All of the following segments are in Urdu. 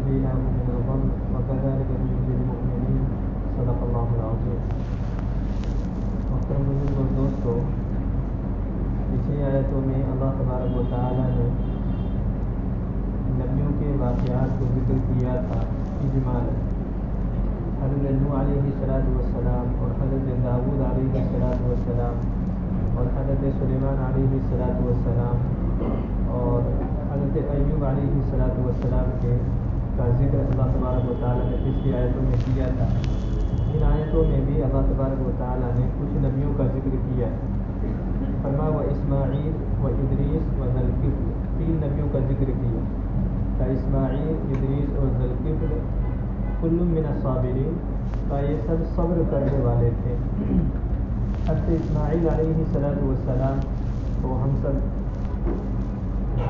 ونجيناه من الغم وكذلك ننجي المؤمنين صدق اللہ العظیم۔ محترم بزرگ اور دوستو، پچھلی آیتوں میں اللہ تبارک و تعالیٰ نے نبیوں کے واقعات کو ذکر کیا تھا اجمالاً۔ حضرت نوح علیہ السلام اور حضرت داؤد علیہ السلام اور حضرت سلیمان علیہ السلام اور حضرت ایوب علیہ السلام کا ذکر اللہ تبارک و تعالیٰ نے پچھلی آیتوں میں کیا تھا۔ ان آیتوں میں بھی اللہ تبارک و تعالیٰ نے کچھ نبیوں کا ذکر کیا ہے۔ فرما و اسماعیل و ادریس و ذوالکفل، 3 نبیوں کا ذکر کیا کہ اسماعیل، ادریس اور ذوالکفل کل من الصابرین، کا یہ سب صبر کرنے والے تھے۔ حضرت اسماعیل علیہ السلام کو ہم سب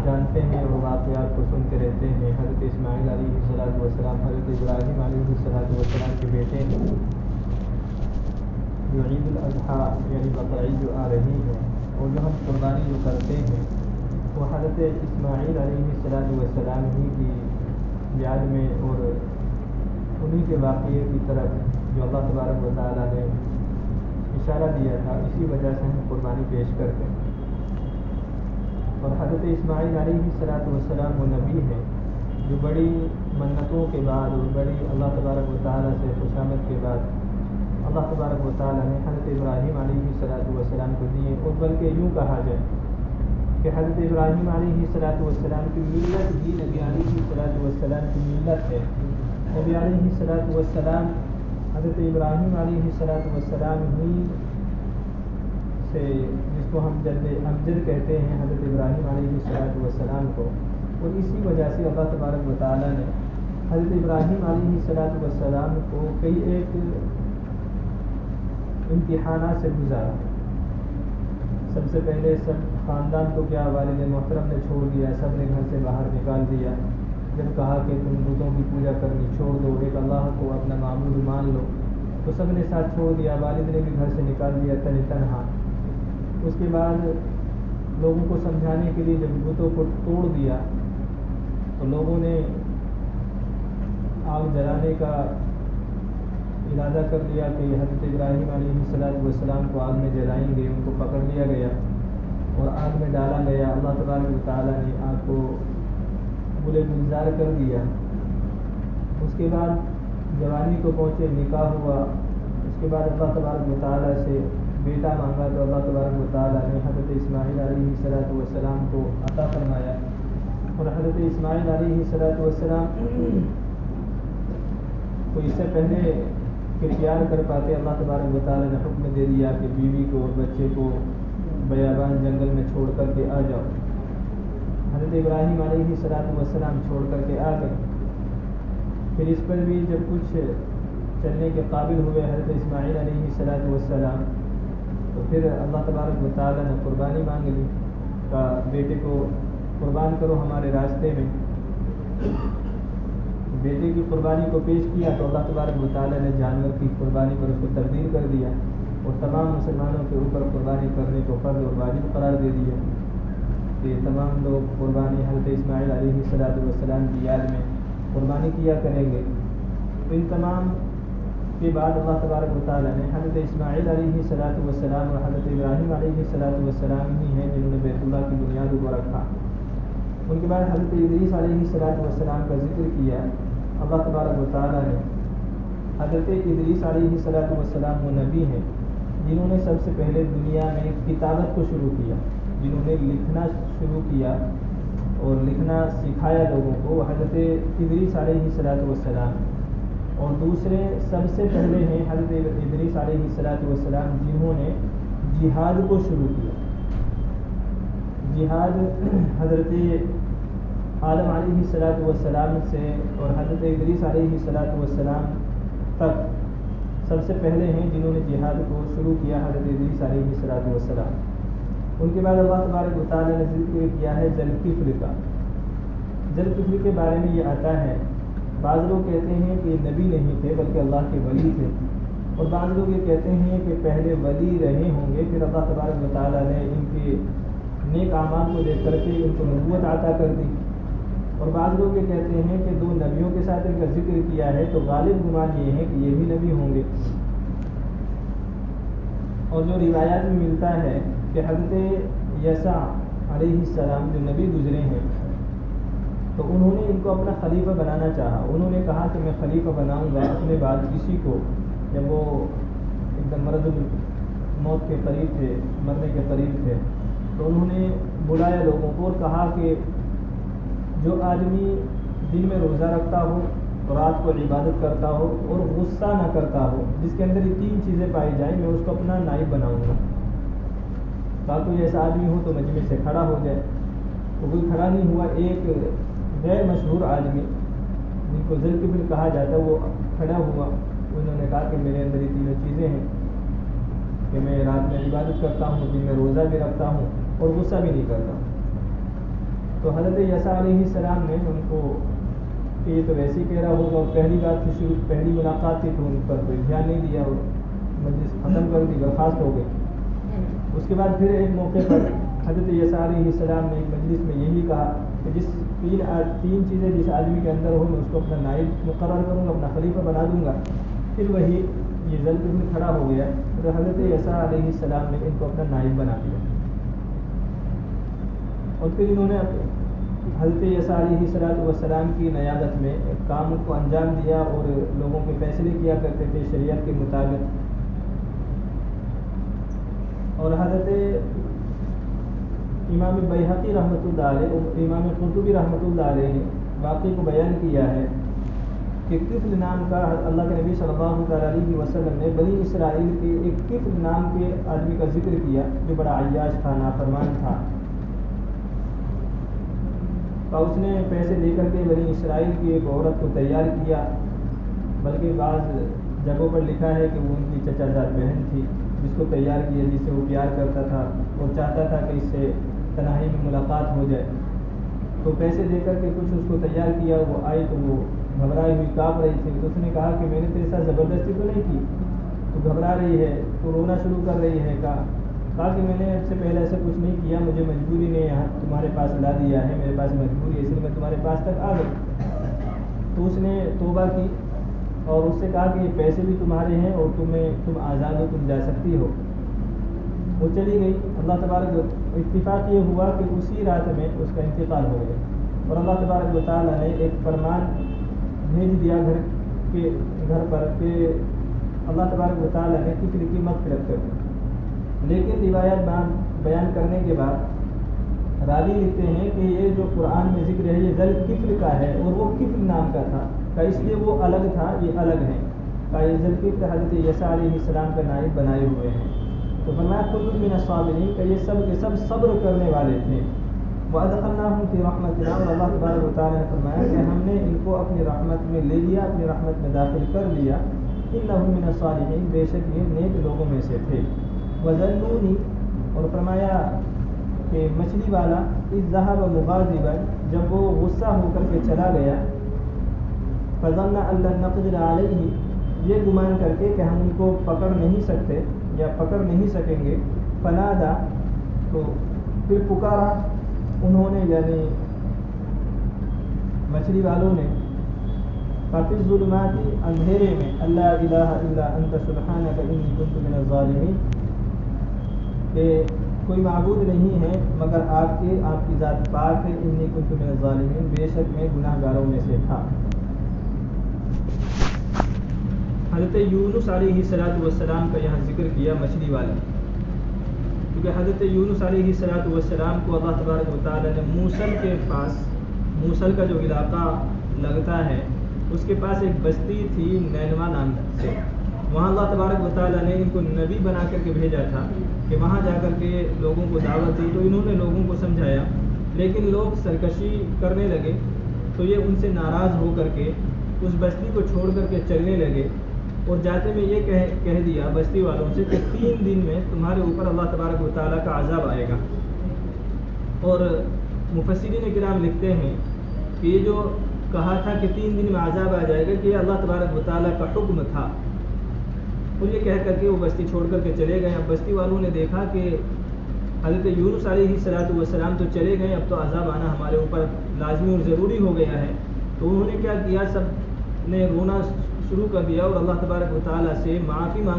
جانتے ہیں اور واقعات کو سنتے رہتے ہیں۔ حضرت اسماعیل علیہ السلام حضرت ابراہیم علیہ السلام کے بیٹے ہیں، جو عید الاضحیٰ یعنی بقرعید جو آ رہی ہے اور جو ہم قربانی جو کرتے ہیں وہ حضرت اسماعیل علیہ السلام ہی کی یاد میں اور انہی کے واقعے کی طرف جو اللہ تبارک و تعالیٰ نے اشارہ دیا تھا، اسی وجہ سے ہم قربانی پیش کرتے ہیں۔ اور حضرت اسماعیل علیہ السلام وہ نبی ہیں جو بڑی منتوں کے بعد اور بڑی اللہ تبارک و تعالیٰ سے خوشامد کے بعد اللہ تبارک و تعالیٰ نے حضرت ابراہیم علیہ السلام کو دیے۔ اور بلکہ یوں کہا جائے کہ حضرت ابراہیم علیہ السلام کی ملت ہی نبی علیہ السلام کی ملت ہے۔ نبی علیہ السلام حضرت ابراہیم علیہ السلام ہی سے، جس کو ہم جد امجد کہتے ہیں حضرت ابراہیم علیہ السلام کو، اور اسی وجہ سے اللہ تبارک و تعالیٰ نے حضرت ابراہیم علیہ السلام کو کئی ایک امتحانات سے گزارا۔ سب سے پہلے سب خاندان کو کیا والد محترم نے چھوڑ دیا، سب نے گھر سے باہر نکال دیا۔ جب کہا کہ تم بتوں کی پوجا کرنی چھوڑ دو، ایک اللہ کو اپنا معبود مان لو، تو سب نے ساتھ چھوڑ دیا، والد نے بھی گھر سے نکال دیا تنہا۔ اس کے بعد لوگوں کو سمجھانے کے لیے جب بتوں کو توڑ دیا تو لوگوں نے آگ جلانے کا ارادہ کر لیا کہ حضرت ابراہیم علیہ السلام کو آگ میں جلائیں گے۔ ان کو پکڑ لیا گیا اور آگ میں ڈالا گیا۔ اللہ تبارک و تعالیٰ نے آگ کو گلے گلزار کر دیا۔ اس کے بعد جوانی کو پہنچے، نکاح ہوا۔ اس کے بعد اللہ تبارک و تعالیٰ سے بیٹا مانگا تو اللہ تبارک و تعالیٰ نے حضرت اسماعیل علیہ السلام کو عطا فرمایا۔ اور حضرت اسماعیل علیہ السلام کو اس سے پہلے کہ تیار کر پاتے، اللہ تبارک و تعالیٰ نے حکم دے دیا کہ بیوی کو اور بچے کو بیابان جنگل میں چھوڑ کر کے آ جاؤ۔ حضرت ابراہیم علیہ السلام چھوڑ کر کے آ گئے۔ پھر اس پر بھی جب کچھ چلنے کے قابل ہوئے حضرت اسماعیل علیہ السلام، تو پھر اللہ تبارک و تعالیٰ نے قربانی مانگ لی کہ بیٹے کو قربان کرو ہمارے راستے میں۔ بیٹے کی قربانی کو پیش کیا تو اللہ تبارک و تعالیٰ نے جانور کی قربانی پر اس کو تبدیل کر دیا اور تمام مسلمانوں کے اوپر قربانی کرنے کو فرض اور واجب قرار دے دیا کہ تمام لوگ قربانی حضرت اسماعیل علیہ السلام کی یاد میں قربانی کیا کریں گے۔ تو ان تمام کے بعد اللہ تبارک و تعالیٰ نے حضرت اسماعیل علیہ السلام اور حضرت ابراہیم علیہ السلام ہی ہیں جنہوں نے بیت اللہ کی بنیاد کو رکھا۔ ان کے بعد حضرت ادریس علیہ السلام کا ذکر کیا۔ اللہ تبارک و تعالیٰ نے حضرت ادریس علیہ السلام وہ نبی ہیں جنہوں نے سب سے پہلے دنیا میں کتابت کو شروع کیا، جنہوں نے لکھنا شروع کیا اور لکھنا سکھایا لوگوں کو، حضرت ادریس علیہ السلام۔ اور دوسرے سب سے پہلے ہیں حضرت ادریس علیہ السلام جنہوں نے جہاد کو شروع کیا۔ جہاد حضرت آدم علیہ السلام سے اور حضرت ادریس علیہ السلام تک سب سے پہلے ہیں جنہوں نے جہاد کو شروع کیا، حضرت ادریس علیہ السلام۔ ان کے بعد اللہ تبارک و تعالیٰ نے ذکر کیا ہے ذوالکفل کا۔ ذوالکفل کے بارے میں یہ آتا ہے، بعض لوگ کہتے ہیں کہ نبی نہیں تھے بلکہ اللہ کے ولی تھے، اور بعض لوگ یہ کہتے ہیں کہ پہلے ولی رہے ہوں گے، پھر اللہ تبارک و تعالیٰ نے ان کے نیک اعمال کو دیکھ کر کے ان کو نبوت عطا کر دی۔ اور بعض لوگ یہ کہتے ہیں کہ 2 نبیوں کے ساتھ ان کا ذکر کیا ہے تو غالب گمان یہ ہے کہ یہ بھی نبی ہوں گے۔ اور جو روایات میں ملتا ہے کہ حضرت یسع علیہ السلام جو نبی گزرے ہیں تو انہوں نے ان کو اپنا خلیفہ بنانا چاہا۔ انہوں نے کہا کہ میں خلیفہ بناؤں گا اپنے بعد کسی کو، جب وہ ایک دم مرض موت کے قریب تھے، مرنے کے قریب تھے، تو انہوں نے بلایا لوگوں کو اور کہا کہ جو آدمی دن میں روزہ رکھتا ہو، رات کو عبادت کرتا ہو اور غصہ نہ کرتا ہو، جس کے اندر یہ 3 چیزیں پائی جائیں، میں اس کو اپنا نائب بناؤں گا۔ تاکہ کوئی ایسا آدمی ہو تو مجمع سے کھڑا ہو جائے، تو کوئی کھڑا نہیں ہوا۔ ایک غیر مشہور آدمی جن کو ذوالقفل کہا جاتا ہے وہ کھڑا ہوا، انہوں نے کہا کہ میرے اندر یہ 3 چیزیں ہیں کہ میں رات میں عبادت کرتا ہوں، دن میں روزہ بھی رکھتا ہوں اور غصہ بھی نہیں کرتا ہوں۔ تو حضرت یسع علیہ السلام نے ان کو کہ یہ تو ویسے ہی کہہ رہا ہوگا، اور پہلی بات تھی، شروع پہلی ملاقات تھی تو ان پر کوئی دھیان نہیں دیا اور مجلس ختم کر دی، برخاست ہو گئی۔ اس کے بعد پھر ایک موقع پر حضرت یسع علیہ السلام نے ایک مجلس میں یہی کہا کہ جس 3 چیزیں جس آدمی کے اندر ہو میں اس کو اپنا نائب مقرر کروں گا، اپنا خلیفہ بنا دوں گا۔ پھر وہی یہ ذوالقفل کھڑا ہو گیا تو حضرت یسع علیہ السلام نے ان کو اپنا نائب بنا دیا، اور پھر انہوں نے حضرت یسع علیہ السلام کی نیابت میں کام کو انجام دیا اور لوگوں کے فیصلے کیا کرتے تھے شریعت کے مطابق۔ اور حضرت امام بیہقی رحمۃ اللہ علیہ اور امام قرطبی رحمۃ اللہ علیہ نے واقعے کو بیان کیا ہے کہ کفل نام کا اللہ کے نبی صلی اللہ علیہ وسلم نے بنی اسرائیل کے ایک کفل نام کے آدمی کا ذکر کیا جو بڑا عیاش تھا، نافرمان تھا، تو اس نے پیسے لے کر کے بنی اسرائیل کی ایک عورت کو تیار کیا، بلکہ بعض جگہوں پر لکھا ہے کہ وہ ان کی چچا زاد بہن تھی جس کو تیار کیا، جس سے وہ پیار کرتا تھا اور چاہتا تھا کہ اس سے تنہائی میں ملاقات ہو جائے۔ تو پیسے دے کر کے کچھ اس کو تیار کیا، وہ آئی تو وہ گھبرائی ہوئی کانپ رہی تھی، تو اس نے کہا کہ میں نے تیرے ساتھ زبردستی تو نہیں کی، تو گھبرا رہی ہے، تو رونا شروع کر رہی ہے، کہا کہ میں نے اب سے پہلے ایسا کچھ نہیں کیا، مجھے مجبوری نے یہاں تمہارے پاس لا دیا ہے، میرے پاس مجبوری ہے، اس لیے میں تمہارے پاس تک آ گئی۔ تو اس نے توبہ کی اور اس سے کہا کہ یہ پیسے بھی تمہارے ہیں اور تم آزاد ہو، تم جا سکتی ہو۔ وہ چلی گئی۔ اللہ تبارک اتفاق یہ ہوا کہ اسی رات میں اس کا انتقال ہو گیا، اور اللہ تبارک و تعالیٰ نے ایک فرمان بھیج دیا گھر پر کہ اللہ تبارک و تعالیٰ نے کفل کی مغفرت کر دی۔ لیکن روایات بیان کرنے کے بعد راوی لکھتے ہیں کہ یہ جو قرآن میں ذکر ہے یہ ذوالقفل کا ہے اور وہ کفل نام کا تھا، کہ اس لیے وہ الگ تھا، یہ الگ ہے، کہ یہ ذوالقفل حضرت یسع علیہ السلام کا نائب بنائے ہوئے ہیں۔ تو فرمایا کل من الصابرین، کہ یہ سب کے سب صبر کرنے والے تھے۔ وَأَدْخَلْنَاهُمْ فِي رَحْمَتِنَا، اور اللہ تبارک و تعالیٰ نے فرمایا کہ ہم نے ان کو اپنی رحمت میں لے لیا، اپنی رحمت میں داخل کر لیا۔ إِنَّهُمْ مِنَ الصَّالِحِينَ، بے شک یہ نیک لوگوں میں سے تھے۔ وَذَنُّونِ، اور فرمایا کہ مچھلی والا اذ ذهب مغاضبا، جب وہ غصہ ہو کر کے چلا گیا، فَظَنَّ أَن لَّن نَّقْدِرَ عَلَيْهِ، یہ گمان کر کے کہ ہم ان کو پکڑ نہیں سکتے یا پکڑ نہیں سکیں گے، فنادا، تو پھر پکارا انہوں نے، یعنی مچھلی والوں نے، ففی الظلمات، اندھیرے میں، اللہ الہ الا انت سبحانک انی کنت من الظالمین، کہ کوئی معبود نہیں ہے مگر آپ کی ذات پاک ہے، انی کنت من الظالمین، بے شک میں گناہ گاروں میں سے تھا۔ حضرت یونس علیہ السلام کا یہاں ذکر کیا مچھلی والا، کیونکہ حضرت یونس علیہ السلام کو اللہ تبارک و تعالیٰ نے موصل کے پاس، موصل کا جو علاقہ لگتا ہے اس کے پاس ایک بستی تھی نینوا نام سے، وہاں اللہ تبارک و تعالیٰ نے ان کو نبی بنا کر کے بھیجا تھا کہ وہاں جا کر کے لوگوں کو دعوت دی، تو انہوں نے لوگوں کو سمجھایا، لیکن لوگ سرکشی کرنے لگے، تو یہ ان سے ناراض ہو کر کے اس بستی کو چھوڑ کر کے چلنے لگے، اور جاتے میں یہ کہہ دیا بستی والوں سے کہ 3 دن میں تمہارے اوپر اللہ تبارک و تعالیٰ کا عذاب آئے گا۔ اور مفسرین کرام لکھتے ہیں کہ یہ جو کہا تھا کہ 3 دن میں عذاب آ جائے گا، کہ یہ اللہ تبارک و تعالیٰ کا حکم تھا، اور یہ کہہ کر کے وہ بستی چھوڑ کر کے چلے گئے۔ اب بستی والوں نے دیکھا کہ حضرت یونس علیہ السلام تو چلے گئے، اب تو عذاب آنا ہمارے اوپر لازمی اور ضروری ہو گیا ہے. تو انہوں نے کیا کیا، سب نے رونا شروع کر دیا اور اللہ تبارک و تعالیٰ سے معافی مانگنے